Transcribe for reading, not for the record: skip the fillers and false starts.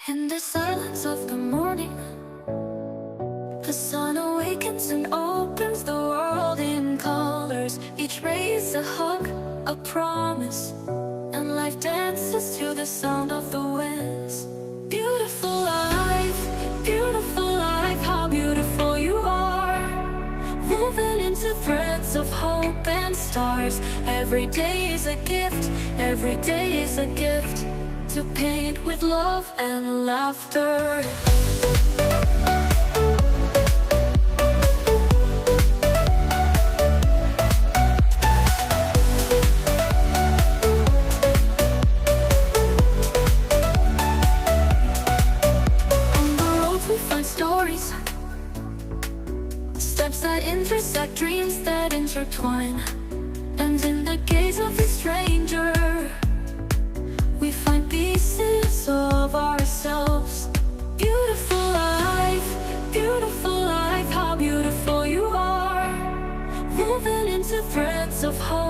In the silence of the morning, the sun awakens and opens the world in colors. Each ray is a hug, a promise, and life dances to the sound of the winds. Beautiful life, how beautiful you are. Woven into threads of hope and stars. Every day is a gift, every day is a gift, to paint with love and laughter. On the road we find stories, steps that intersect, dreams that intertwine. And in the gaze of a stranger, we find pieces of ourselves. Beautiful life, how beautiful you are. Woven into threads of hope